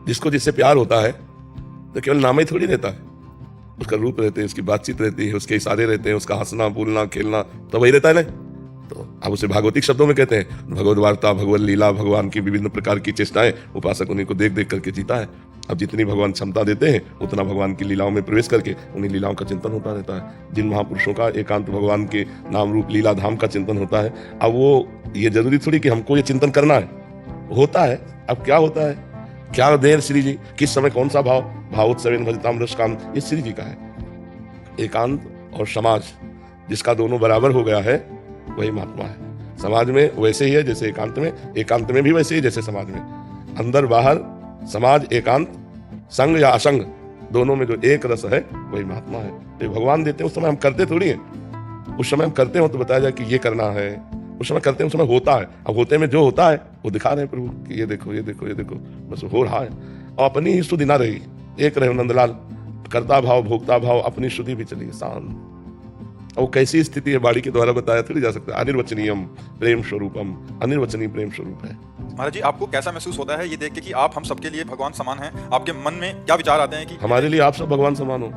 जिसको जिससे प्यार होता है तो केवल नाम ही थोड़ी रहता है, उसका रूप रहते हैं, उसकी बातचीत रहती है, उसके इशारे रहते हैं, उसका हंसना बोलना खेलना तो वही रहता है ना। तो अब उसे भागवतिक शब्दों में कहते हैं भगवद वार्ता, भगवत लीला, भगवान की विभिन्न प्रकार की चेष्टाएं उपासक उन्हीं को देख देख करके जीता है। अब जितनी भगवान क्षमता देते हैं उतना भगवान की लीलाओं में प्रवेश करके उन्हीं लीलाओं का चिंतन होता रहता है। जिन महापुरुषों का एकांत भगवान के नाम रूप लीला धाम का चिंतन होता है, अब वो ये जरूरी थोड़ी कि हमको ये चिंतन करना है, होता है। अब क्या होता है, क्या देर श्री जी, किस समय कौन सा भाव, भावोत्सवेन भजताम रस काम, ये श्री जी का है। एकांत और समाज जिसका दोनों बराबर हो गया है वही महात्मा है। समाज में वैसे ही है जैसे एकांत में, एकांत में भी वैसे ही जैसे समाज में। अंदर बाहर समाज एकांत, संग या असंग, दोनों में जो एक रस है वही महात्मा है। तो भगवान देते हैं, उस समय हम करते थोड़ी हैं। उस समय हम करते हो तो बताया जाए कि ये करना है, उस समय करते हैं, उस समय होता है। अब होते में जो होता है वो दिखा रहे हैं प्रभु कि ये देखो ये देखो ये देखो, बस हो रहा है। और अपनी ही स्तुति ना रही, एक रहे नंदलाल, कर्ता भाव भोक्ता भाव, अपनी स्तुति भी चली शांत। वो कैसी स्थिति है बाड़ी के द्वारा बताया थोड़ी जा सकता है। अनिर्वचनीयम प्रेम स्वरूपम, अनिर्वचनीय प्रेम स्वरूप है। महाराज जी, आपको कैसा महसूस होता है ये देख के कि आप हम सबके लिए भगवान समान हैं? आपके मन में क्या विचार आते हैं कि हमारे लिए आप सब भगवान समान हो,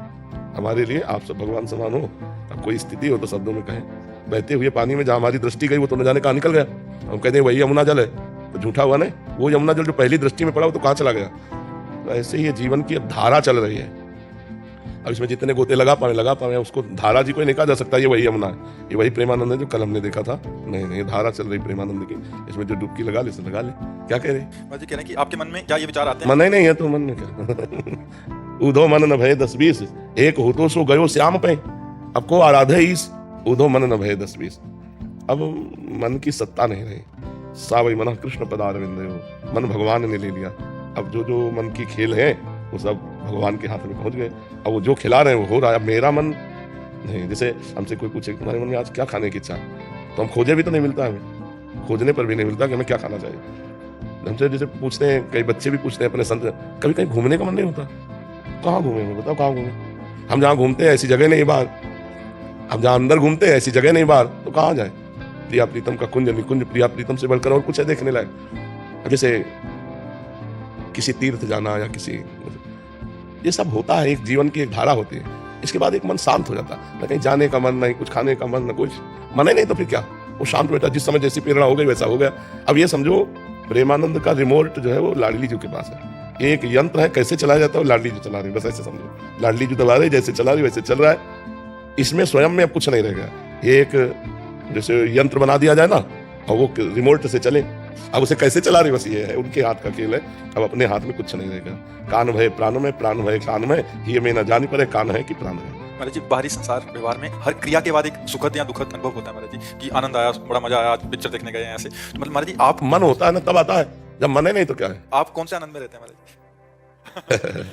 हमारे लिए आप सब भगवान समान हो। अब कोई स्थिति हो तो शब्दों में कहें। बहते हुए पानी में जहाँ हमारी दृष्टि गई वो तो न जाने कहाँ निकल गया, हम कहते हैं वही यमुना जल है, तो झूठा हुआ नहीं। वो यमुना जल जो पहली दृष्टि में पड़ा वो तो कहाँ चला गया। तो ऐसे ही जीवन की धारा चल रही है। अब इसमें जितने गोते लगा पाए उसको धारा जी कोई नहीं कहा जा सकता ये वही यमुना है, ये वही प्रेमानंद है जो कल हमने देखा था। नहीं, धारा चल रही प्रेमानंद की, इसमें जो डुबकी लगा ले से लगा ले। क्या कह रहे महाराज जी? कह रहे हैं कि आपके मन में क्या ये विचार आते हैं? मन ही नहीं है तो मन में क्या उधो मन न भय 10-20, एक हो तो सो गयो श्याम पे, अब को आराधे ईस, उधो मन न भय 10-20। अब मन की सत्ता नहीं रही। सा वही मन कृष्ण पदारविंद, मन भगवान ने ले लिया। अब जो मन की खेल है वो सब भगवान के हाथ में पहुंच गए। अब वो जो खिला रहे हैं वो हो रहा है। अब मेरा मन नहीं, जैसे हमसे कोई पूछे तुम्हारे मन में आज क्या खाने की इच्छा, तो हम खोजे भी तो नहीं मिलता, हमें खोजने पर भी नहीं मिलता कि हमें क्या खाना चाहिए। हमसे जैसे पूछते हैं, कई बच्चे भी पूछते हैं अपने संत, कभी कहीं घूमने का मन नहीं होता? कहाँ घूमेंगे बताओ, कहाँ घूमे? हम जहाँ घूमते हैं ऐसी जगह नहीं बाहर, हम जहाँ अंदर घूमते हैं ऐसी जगह नहीं बाहर, तो कहाँ जाए? प्रिया प्रीतम का कुंज निकुंज, प्रिया प्रीतम से बढ़कर और कुछ है देखने लायक? जैसे किसी तीर्थ जाना या किसी, ये सब होता है। एक जीवन की एक धारा होती है, इसके बाद एक मन शांत हो जाता है। न कहीं जाने का मन, नहीं कुछ खाने का मन, न कुछ मन ही नहीं, तो फिर क्या, वो शांत बैठा। जिस समय जैसी प्रेरणा हो गई वैसा हो गया। अब ये समझो प्रेमानंद का रिमोट जो है वो लाडली जी के पास है। एक यंत्र है, कैसे चलाया जाता है वो लाडली जी चला रही है, बस ऐसे समझो। लाडली जी दबा रही, जैसे चला रही वैसे चल रहा है। इसमें स्वयं में अब कुछ नहीं रह गया। ये एक जैसे यंत्र बना दिया जाए ना और वो रिमोट से चले, अब उसे कैसे चला रही, बस ये है, उनके हाथ का खेल है। अब अपने हाथ में कुछ नहीं रहेगा। कान भय प्राण में, प्राण भय कान में, ये में न जानी पड़े कान है कि प्राण है। महाराज जी, बाहरी संसार व्यवहार में हर क्रिया के बाद एक सुखद या दुखद अनुभव होता है महाराज जी, कि आनंद आया, बड़ा मजा आया, आज पिक्चर देखने गए हैं ऐसे। तो मतलब महाराज जी, आप मन होता है ना तब आता है, जब मन है नहीं तो क्या है? आप कौन से आनंद में रहते हैं महाराज जी?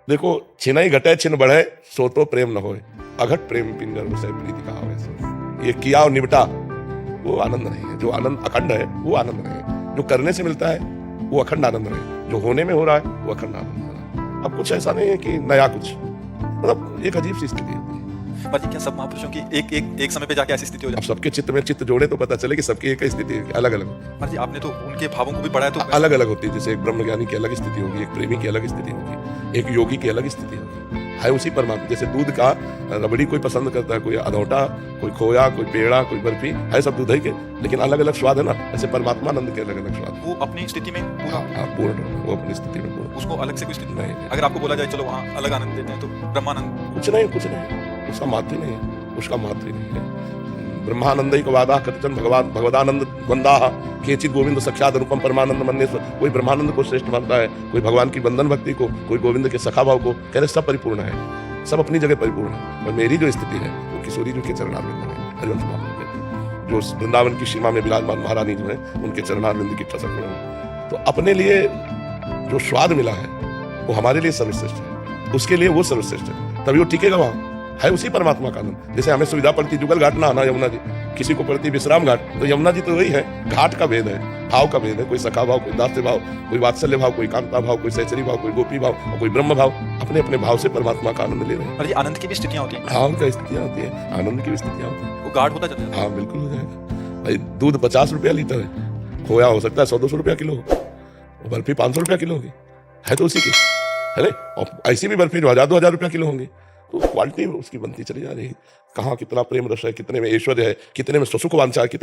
देखो, छिनई घटे छिन बढ़े, सो तो प्रेम न होए, अघट प्रेम पिंजर उसे प्रीति कहा होए। ये किया और निपटा वो आनंद नहीं है। जो आनंद अखंड है वो आनंद नहीं है। जो करने से मिलता है वो अखंड आनंद है। जो होने में हो रहा है वो अखंड आनंद है। अब कुछ ऐसा नहीं है कि नया कुछ, मतलब एक अजीब सी स्थिति है। महाराज जी, क्या सब महापुरुषों की एक समय पे जाके ऐसी स्थिति हो अब जाती सबके चित्त में चित्त जोड़े तो पता चले कि सबकी एक ही स्थिति है, अलग अलग। महाराज जी, आपने तो उनके भावों को भी पढ़ा है, तो अलग अलग होती है। जैसे एक ब्रह्मज्ञानी की अलग स्थिति होगी, एक प्रेमी की अलग स्थिति होगी, एक योगी की अलग स्थिति होगी। है उसी परमात्मा। जैसे दूध का रबड़ी कोई पसंद करता है, कोई अधौटा, कोई खोया, कोई पेड़ा, कोई बर्फी, है सब दूध ही के, लेकिन अलग अलग स्वाद है ना। ऐसे परमात्मा आनंद के अलग अलग स्वाद। वो अपनी स्थिति में पूर्ण, वो अपनी स्थिति में पूर्ण, उसको अलग से कोई स्थिति नहीं। अगर आपको बोला जाए चलो वहाँ अलग आनंद देते हैं, तो ब्रह्मानंद कुछ नहीं, उसका महत्व नहीं है, उसका महत्व नहीं है। ब्रह्मानंद को वादा कथन भगवान भगवदानंद वंदा केचित गोविंद सख्यात रूपम परमानंद मन्येश्वर। कोई ब्रह्मानंद को श्रेष्ठ मानता है, कोई भगवान की बंधन भक्ति को, कोई गोविंद के सखा भाव को। कह रहे सब परिपूर्ण है, सब अपनी जगह परिपूर्ण है। और मेरी जो स्थिति है वो किशोरी जी के चरणारविंद में है। हरिवंश महाप्रभु कहते हैं, जो वृंदावन की सीमा में विराजमान महारानी जो है उनके चरणारविंद की ठसक में। तो अपने लिए जो स्वाद मिला है वो हमारे लिए सर्वश्रेष्ठ है, उसके लिए वो सर्वश्रेष्ठ है, तभी वो टिकेगा वहां। है उसी परमात्मा का आनंद। जैसे हमें सुविधा पड़ती जुगल घाट ना आना यमुना जी, किसी को पड़ती विश्राम घाट, तो यमुना जी तो वही है। घाट का भेद है, भाव का भेद है। कोई सखा भाव, कोई दास्य भाव, कोई वात्सल्य भाव, कोई कांता भाव, कोई सहचरी भाव, कोई गोपी भाव और कोई ब्रह्म भाव। अपने अपने भाव से परमात्मा का आनंद ले रहे हैं। और ये आनंद की भी स्थितियां होती हैं। हाँ, उनका स्थितियां होती है, आनंद की भी स्थितियां होती है। वो गाढ़ होता जाता है। हाँ बिल्कुल हो जाएगा भाई। दूध 50 रुपया लीटर है, खोया हो सकता है 100-200 रुपया किलो, बर्फी 500 रुपया किलो होगी। है तो उसी की, है ना। और ऐसी भी बर्फी जो 1000-2000 रुपया किलो होंगी, तो क्वालिटी उसकी बनती चली जा रही है। कहाँ कितना प्रेम रस है, कितने में ऐश्वर्य है, कितने में सुसुख वांछा है, कितने